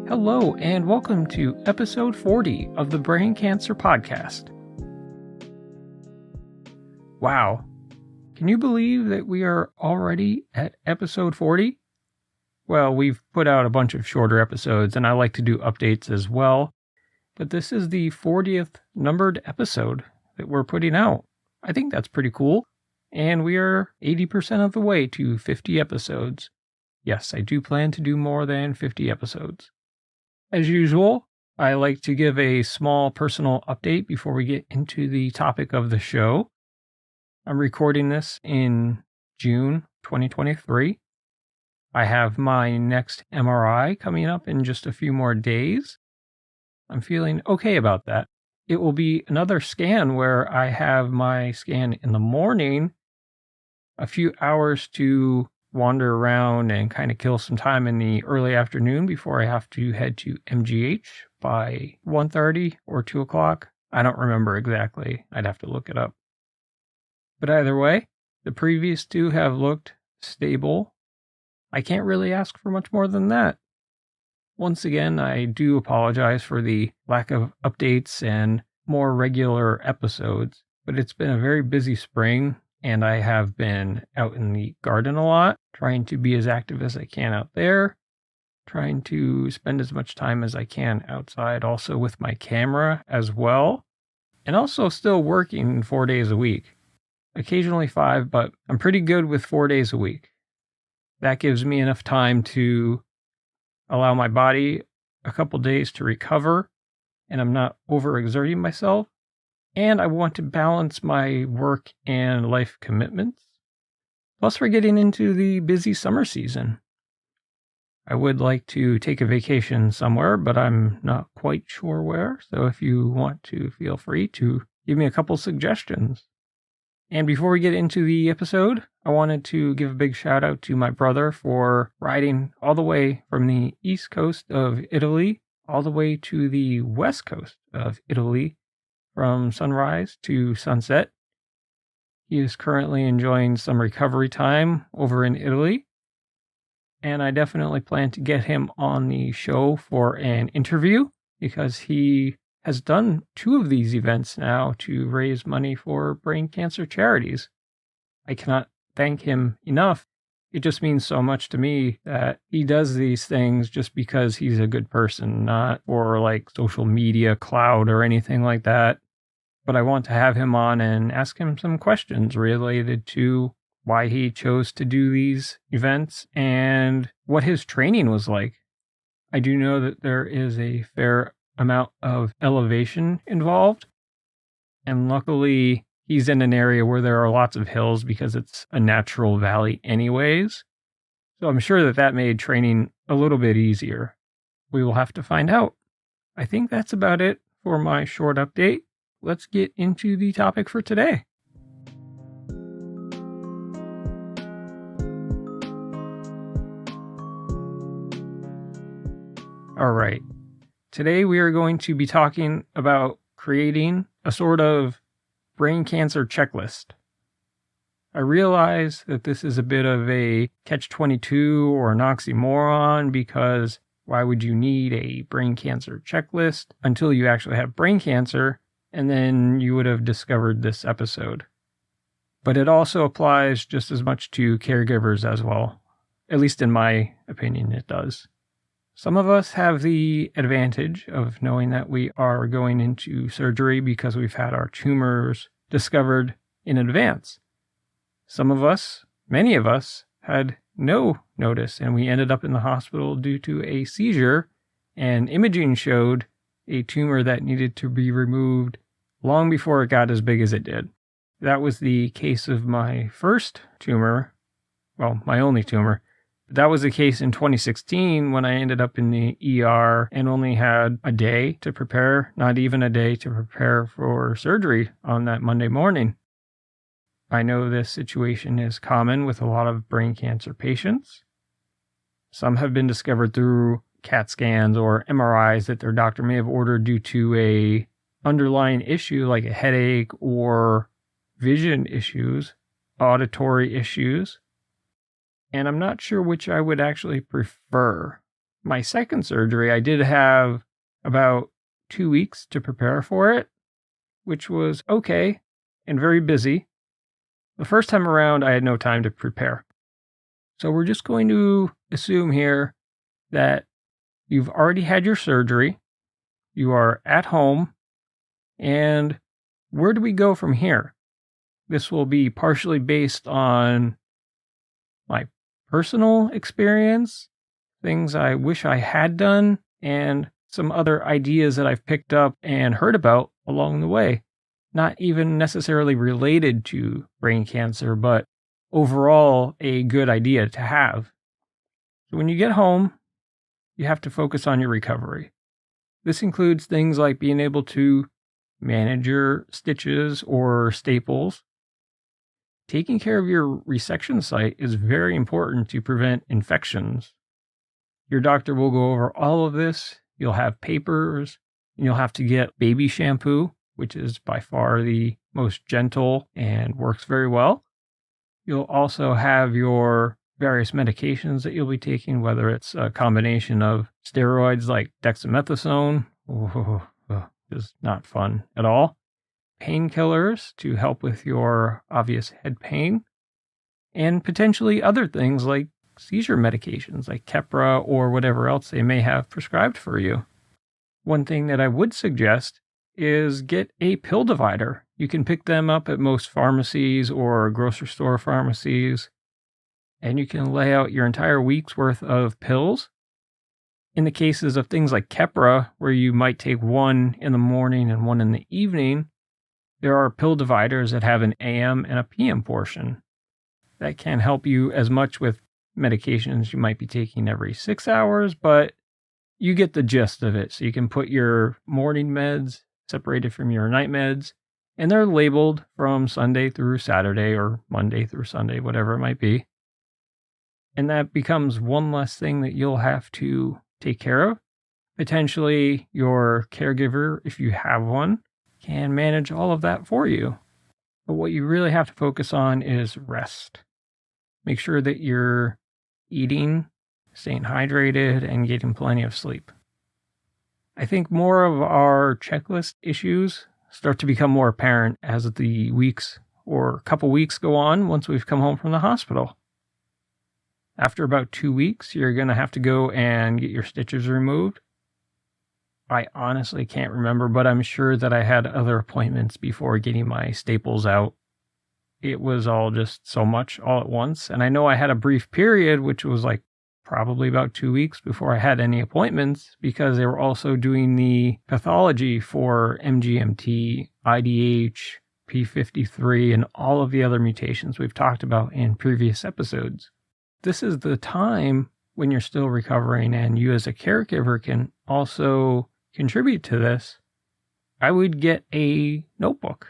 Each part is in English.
Hello, and welcome to episode 40 of the Brain Cancer Podcast. Wow, can you believe that we are already at episode 40? Well, we've put out a bunch of shorter episodes, and I like to do updates as well, but this is the 40th numbered episode that we're putting out. I think that's pretty cool, and we are 80% of the way to 50 episodes. Yes, I do plan to do more than 50 episodes. As usual, I like to give a small personal update before we get into the topic of the show. I'm recording this in June 2023. I have my next MRI coming up in just a few more days. I'm feeling okay about that. It will be another scan where I have my scan in the morning, a few hours to wander around and kind of kill some time in the early afternoon before I have to head to MGH by 1:30 or 2 o'clock. I don't remember exactly. I'd have to look it up. But either way, the previous two have looked stable. I can't really ask for much more than that. Once again, I do apologize for the lack of updates and more regular episodes, but it's been a very busy spring. And I have been out in the garden a lot, trying to be as active as I can out there, trying to spend as much time as I can outside, also with my camera as well, and also still working 4 days a week. Occasionally 5, but I'm pretty good with 4 days a week. That gives me enough time to allow my body a couple days to recover, and I'm not overexerting myself. And I want to balance my work and life commitments. Plus, we're getting into the busy summer season. I would like to take a vacation somewhere, but I'm not quite sure where. So if you want to, feel free to give me a couple suggestions. And before we get into the episode, I wanted to give a big shout out to my brother for riding all the way from the east coast of Italy all the way to the west coast of Italy, from sunrise to sunset. He is currently enjoying some recovery time over in Italy, and I definitely plan to get him on the show for an interview because he has done 2 of these events now to raise money for brain cancer charities. I cannot thank him enough. It just means so much to me that he does these things just because he's a good person, not for like social media clout or anything like that. But I want to have him on and ask him some questions related to why he chose to do these events and what his training was like. I do know that there is a fair amount of elevation involved, and luckily he's in an area where there are lots of hills because it's a natural valley anyways. So I'm sure that made training a little bit easier. We will have to find out. I think that's about it for my short update. Let's get into the topic for today. All right. Today we are going to be talking about creating a sort of brain cancer checklist. I realize that this is a bit of a catch-22 or an oxymoron because why would you need a brain cancer checklist until you actually have brain cancer? And then you would have discovered this episode. But it also applies just as much to caregivers as well. At least in my opinion, it does. Some of us have the advantage of knowing that we are going into surgery because we've had our tumors discovered in advance. Some of us, many of us, had no notice and we ended up in the hospital due to a seizure, and imaging showed a tumor that needed to be removed long before it got as big as it did. That was the case of my first tumor, well, my only tumor. That was the case in 2016 when I ended up in the ER and only had a day to prepare, not even a day to prepare for surgery on that Monday morning. I know this situation is common with a lot of brain cancer patients. Some have been discovered through CAT scans or MRIs that their doctor may have ordered due to a underlying issue like a headache or vision issues, auditory issues. And I'm not sure which I would actually prefer. My second surgery, I did have about 2 weeks to prepare for it, which was okay and very busy. The first time around, I had no time to prepare. So we're just going to assume here that you've already had your surgery, you are at home, and where do we go from here? This will be partially based on my personal experience, things I wish I had done, and some other ideas that I've picked up and heard about along the way. Not even necessarily related to brain cancer, but overall a good idea to have. So when you get home, you have to focus on your recovery. This includes things like being able to manage your stitches or staples. Taking care of your resection site is very important to prevent infections. Your doctor will go over all of this. You'll have papers, and you'll have to get baby shampoo, which is by far the most gentle and works very well. You'll also have your various medications that you'll be taking, whether it's a combination of steroids like dexamethasone, is not fun at all, painkillers to help with your obvious head pain, and potentially other things like seizure medications like Keppra or whatever else they may have prescribed for you. One thing that I would suggest is get a pill divider. You can pick them up at most pharmacies or grocery store pharmacies, and you can lay out your entire week's worth of pills. In the cases of things like Keppra, where you might take one in the morning and one in the evening, there are pill dividers that have an AM and a PM portion. That can help you as much with medications you might be taking every 6 hours, but you get the gist of it. So you can put your morning meds separated from your night meds, and they're labeled from Sunday through Saturday or Monday through Sunday, whatever it might be. And that becomes one less thing that you'll have to take care of. Potentially your caregiver, if you have one, can manage all of that for you. But what you really have to focus on is rest. Make sure that you're eating, staying hydrated, and getting plenty of sleep. I think more of our checklist issues start to become more apparent as the weeks or couple weeks go on once we've come home from the hospital. After about 2 weeks, you're going to have to go and get your stitches removed. I honestly can't remember, but I'm sure that I had other appointments before getting my staples out. It was all just so much all at once. And I know I had a brief period, which was like probably about 2 weeks before I had any appointments, because they were also doing the pathology for MGMT, IDH, P53, and all of the other mutations we've talked about in previous episodes. This is the time when you're still recovering, and you as a caregiver can also contribute to this. I would get a notebook.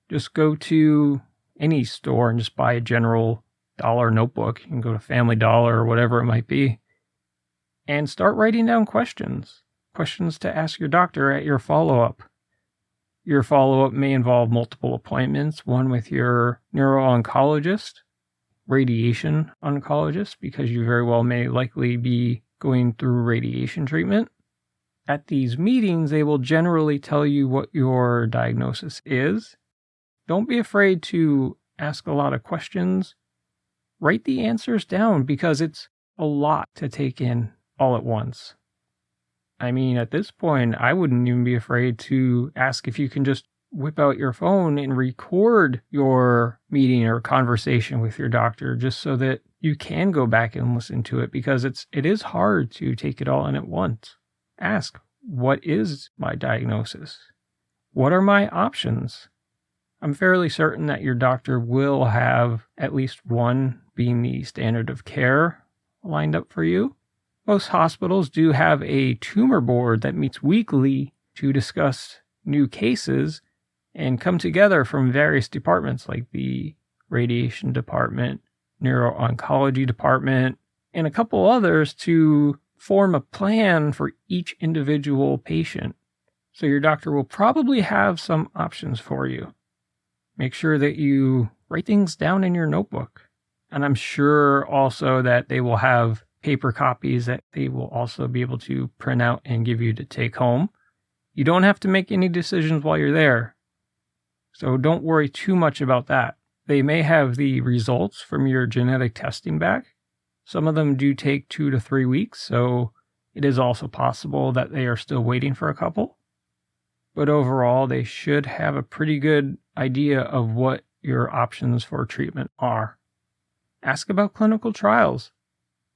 Just go to any store and just buy a general dollar notebook. You can go to Family Dollar or whatever it might be, and start writing down questions to ask your doctor at your follow-up. Your follow-up may involve multiple appointments, one with your neuro-oncologist, radiation oncologist, because you very well may likely be going through radiation treatment. At these meetings, they will generally tell you what your diagnosis is. Don't be afraid to ask a lot of questions. Write the answers down, because it's a lot to take in all at once. I mean, at this point, I wouldn't even be afraid to ask if you can just whip out your phone and record your meeting or conversation with your doctor, just so that you can go back and listen to it, because it is hard to take it all in at once. Ask, what is my diagnosis? What are my options? I'm fairly certain that your doctor will have at least one being the standard of care lined up for you. Most hospitals do have a tumor board that meets weekly to discuss new cases and come together from various departments like the radiation department, neuro-oncology department, and a couple others to form a plan for each individual patient. So your doctor will probably have some options for you. Make sure that you write things down in your notebook. And I'm sure also that they will have paper copies that they will also be able to print out and give you to take home. You don't have to make any decisions while you're there, so don't worry too much about that. They may have the results from your genetic testing back. Some of them do take 2 to 3 weeks, so it is also possible that they are still waiting for a couple. But overall, they should have a pretty good idea of what your options for treatment are. Ask about clinical trials.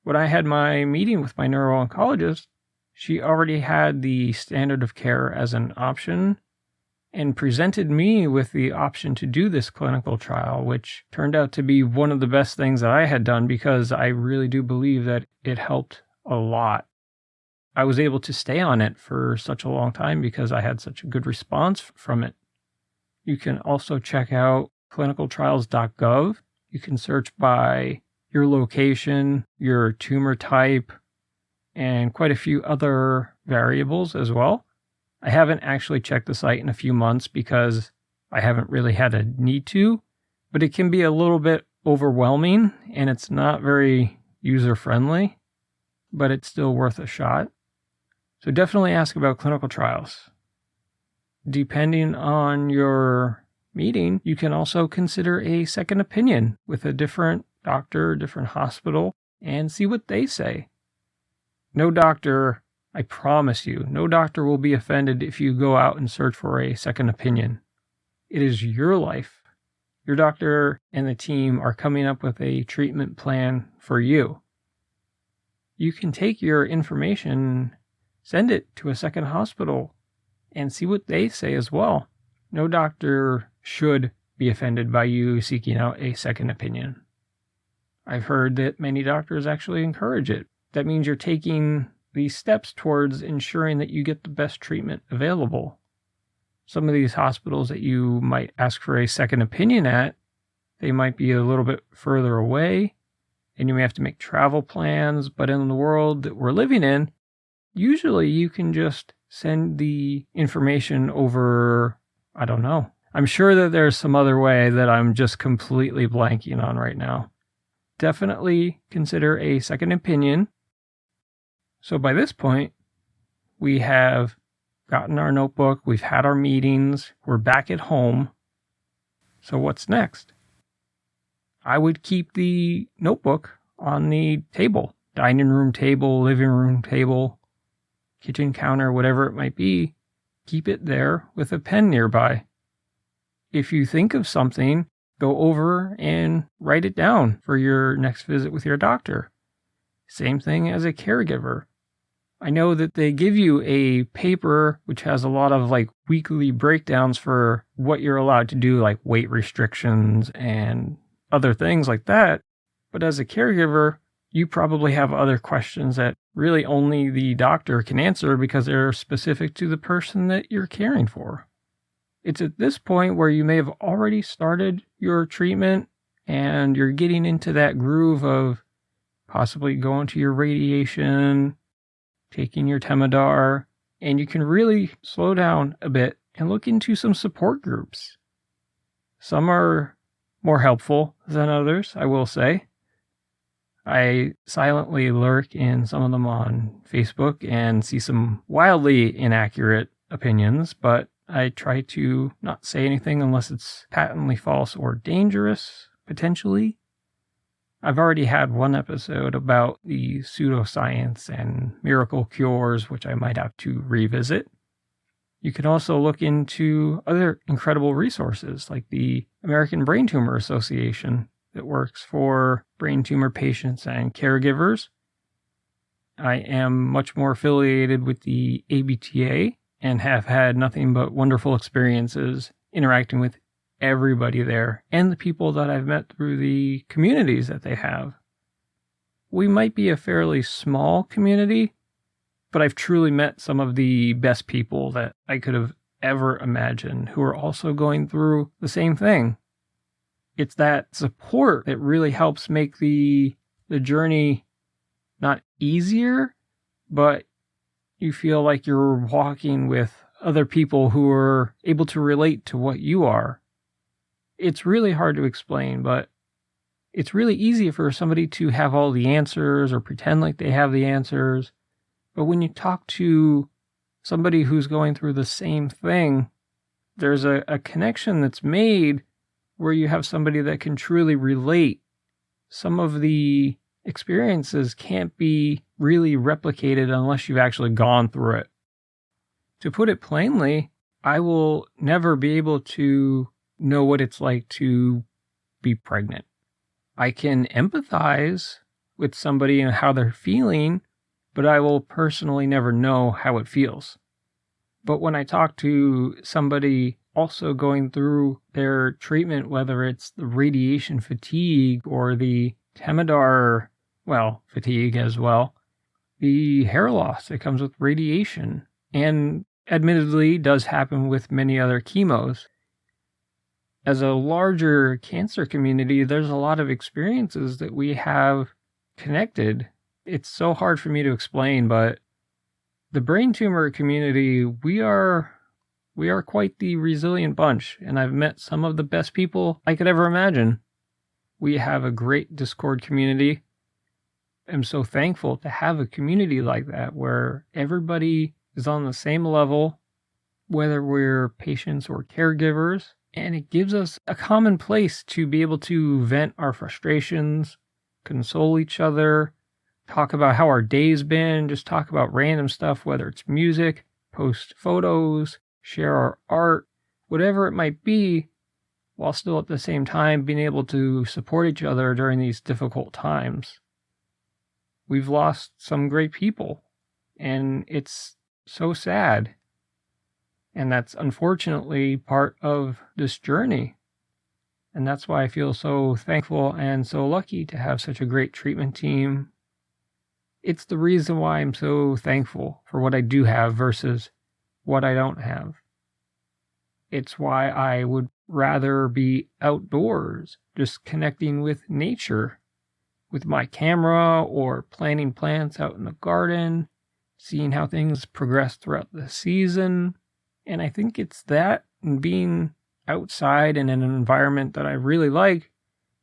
When I had my meeting with my neuro-oncologist, she already had the standard of care as an option and presented me with the option to do this clinical trial, which turned out to be one of the best things that I had done because I really do believe that it helped a lot. I was able to stay on it for such a long time because I had such a good response from it. You can also check out clinicaltrials.gov. You can search by your location, your tumor type, and quite a few other variables as well. I haven't actually checked the site in a few months because I haven't really had a need to, but it can be a little bit overwhelming and it's not very user-friendly, but it's still worth a shot. So definitely ask about clinical trials. Depending on your meeting, you can also consider a second opinion with a different doctor, different hospital, and see what they say. No doctor, I promise you, no doctor will be offended if you go out and search for a second opinion. It is your life. Your doctor and the team are coming up with a treatment plan for you. You can take your information, send it to a second hospital, and see what they say as well. No doctor should be offended by you seeking out a second opinion. I've heard that many doctors actually encourage it. That means you're taking these steps towards ensuring that you get the best treatment available. Some of these hospitals that you might ask for a second opinion at, they might be a little bit further away, and you may have to make travel plans, but in the world that we're living in, usually you can just send the information over, I don't know. I'm sure that there's some other way that I'm just completely blanking on right now. Definitely consider a second opinion. So by this point, we have gotten our notebook, we've had our meetings, we're back at home. So what's next? I would keep the notebook on the table, dining room table, living room table, kitchen counter, whatever it might be. Keep it there with a pen nearby. If you think of something, go over and write it down for your next visit with your doctor. Same thing as a caregiver. I know that they give you a paper which has a lot of weekly breakdowns for what you're allowed to do, like weight restrictions and other things like that. But as a caregiver, you probably have other questions that really only the doctor can answer because they're specific to the person that you're caring for. It's at this point where you may have already started your treatment and you're getting into that groove of possibly going to your radiation, taking your Temodar, and you can really slow down a bit and look into some support groups. Some are more helpful than others, I will say. I silently lurk in some of them on Facebook and see some wildly inaccurate opinions, but I try to not say anything unless it's patently false or dangerous, potentially. I've already had one episode about the pseudoscience and miracle cures, which I might have to revisit. You can also look into other incredible resources like the American Brain Tumor Association that works for brain tumor patients and caregivers. I am much more affiliated with the ABTA and have had nothing but wonderful experiences interacting with everybody there and the people that I've met through the communities that they have. We might be a fairly small community, but I've truly met some of the best people that I could have ever imagined who are also going through the same thing. It's that support that really helps make the journey not easier, but you feel like you're walking with other people who are able to relate to what you are. It's really hard to explain, but It's really easy for somebody to have all the answers or pretend like they have the answers. But when you talk to somebody who's going through the same thing, there's a connection that's made where you have somebody that can truly relate. Some of the experiences can't be really replicated unless you've actually gone through it. To put it plainly, I will never be able to know what it's like to be pregnant. I can empathize with somebody and how they're feeling, but I will personally never know how it feels. But when I talk to somebody also going through their treatment, whether it's the radiation fatigue or the Temodar, fatigue as well, the hair loss that comes with radiation, and admittedly does happen with many other chemos. As a larger cancer community, there's a lot of experiences that we have connected. It's so hard for me to explain, but the brain tumor community, we are quite the resilient bunch, and I've met some of the best people I could ever imagine. We have a great Discord community. I'm so thankful to have a community like that where everybody is on the same level, whether we're patients or caregivers, and it gives us a common place to be able to vent our frustrations, console each other, talk about how our day's been, just talk about random stuff, whether it's music, post photos, share our art, whatever it might be, while still at the same time being able to support each other during these difficult times. We've lost some great people, and it's so sad. And that's unfortunately part of this journey. And that's why I feel so thankful and so lucky to have such a great treatment team. It's the reason why I'm so thankful for what I do have versus what I don't have. It's why I would rather be outdoors, just connecting with nature, with my camera or planting plants out in the garden, seeing how things progress throughout the season. And I think it's that and being outside in an environment that I really like,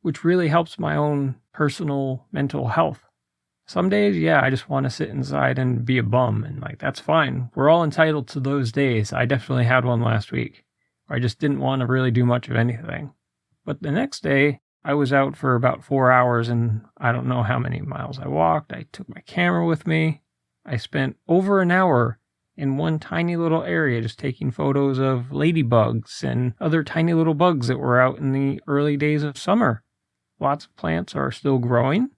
which really helps my own personal mental health. Some days, I just want to sit inside and be a bum, and that's fine. We're all entitled to those days. I definitely had one last week where I just didn't want to really do much of anything. But the next day, I was out for about 4 hours, and I don't know how many miles I walked. I took my camera with me. I spent over an hour in one tiny little area just taking photos of ladybugs and other tiny little bugs that were out in the early days of summer. Lots of plants are still growing.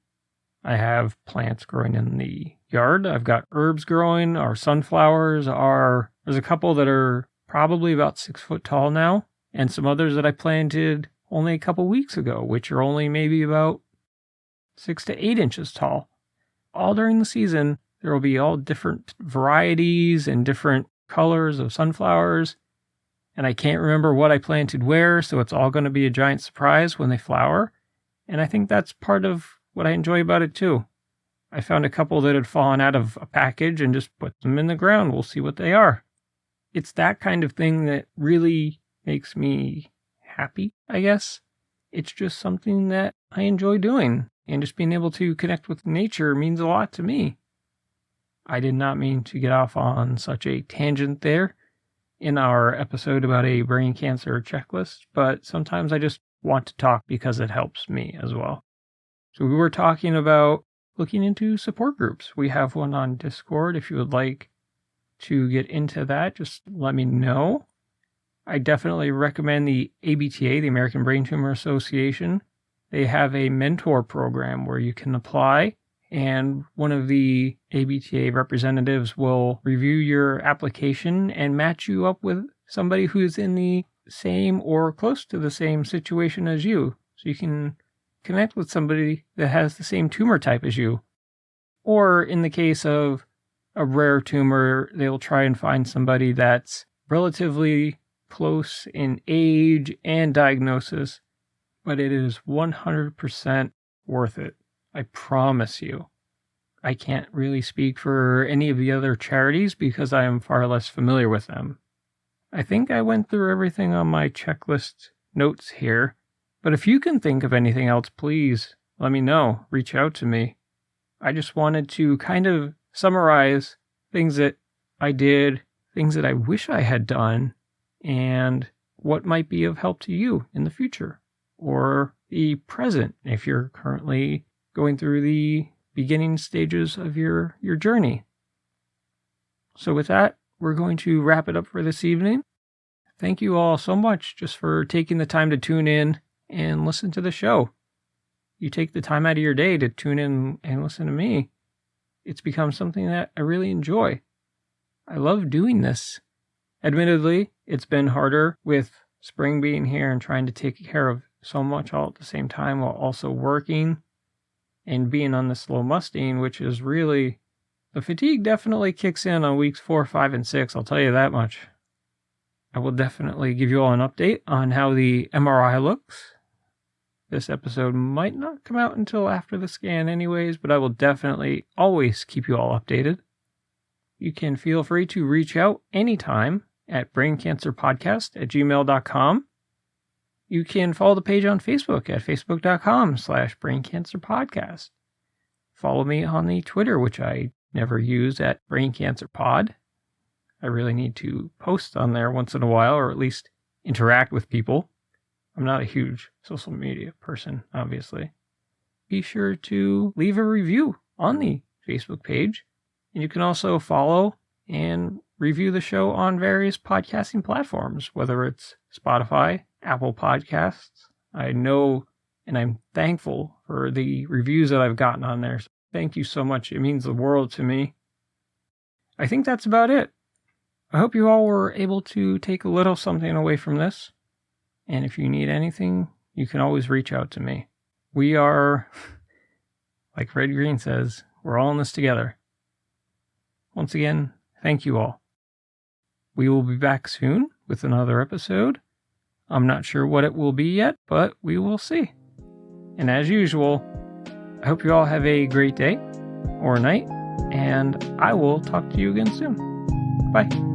I have plants growing in the yard. I've got herbs growing. Our sunflowers there's a couple that are probably about 6 foot tall now, and some others that I planted only a couple weeks ago, which are only maybe about 6 to 8 inches tall. All during the season, there will be all different varieties and different colors of sunflowers, and I can't remember what I planted where, so it's all going to be a giant surprise when they flower, and I think that's part of what I enjoy about it too. I found a couple that had fallen out of a package and just put them in the ground. We'll see what they are. It's that kind of thing that really makes me happy, I guess. It's just something that I enjoy doing, and just being able to connect with nature means a lot to me. I did not mean to get off on such a tangent there in our episode about a brain cancer checklist, but sometimes I just want to talk because it helps me as well. So we were talking about looking into support groups. We have one on Discord. If you would like to get into that, just let me know. I definitely recommend the ABTA, the American Brain Tumor Association. They have a mentor program where you can apply, and one of the ABTA representatives will review your application and match you up with somebody who's in the same or close to the same situation as you. So you can connect with somebody that has the same tumor type as you. Or in the case of a rare tumor, they'll try and find somebody that's relatively close in age and diagnosis, but it is 100% worth it. I promise you. I can't really speak for any of the other charities because I am far less familiar with them. I think I went through everything on my checklist notes here. But if you can think of anything else, please let me know. Reach out to me. I just wanted to kind of summarize things that I did, things that I wish I had done, and what might be of help to you in the future or the present if you're currently going through the beginning stages of your journey. So with that, we're going to wrap it up for this evening. Thank you all so much just for taking the time to tune in and listen to the show. You take the time out of your day to tune in and listen to me. It's become something that I really enjoy. I love doing this. Admittedly, it's been harder with spring being here and trying to take care of so much all at the same time while also working and being on the slow Mustang, which is really, the fatigue definitely kicks in on weeks 4, 5, and 6. I'll tell you that much. I will definitely give you all an update on how the MRI looks. This episode might not come out until after the scan anyways, but I will definitely always keep you all updated. You can feel free to reach out anytime at braincancerpodcast@gmail.com. You can follow the page on Facebook at facebook.com/braincancerpodcast. Follow me on the Twitter, which I never use, at braincancerpod. I really need to post on there once in a while, or at least interact with people. I'm not a huge social media person, obviously. Be sure to leave a review on the Facebook page. And you can also follow and review the show on various podcasting platforms, whether it's Spotify, Apple Podcasts. I know and I'm thankful for the reviews that I've gotten on there. So thank you so much. It means the world to me. I think that's about it. I hope you all were able to take a little something away from this. And if you need anything, you can always reach out to me. We are, like Fred Green says, we're all in this together. Once again, thank you all. We will be back soon with another episode. I'm not sure what it will be yet, but we will see. And as usual, I hope you all have a great day or night, and I will talk to you again soon. Bye.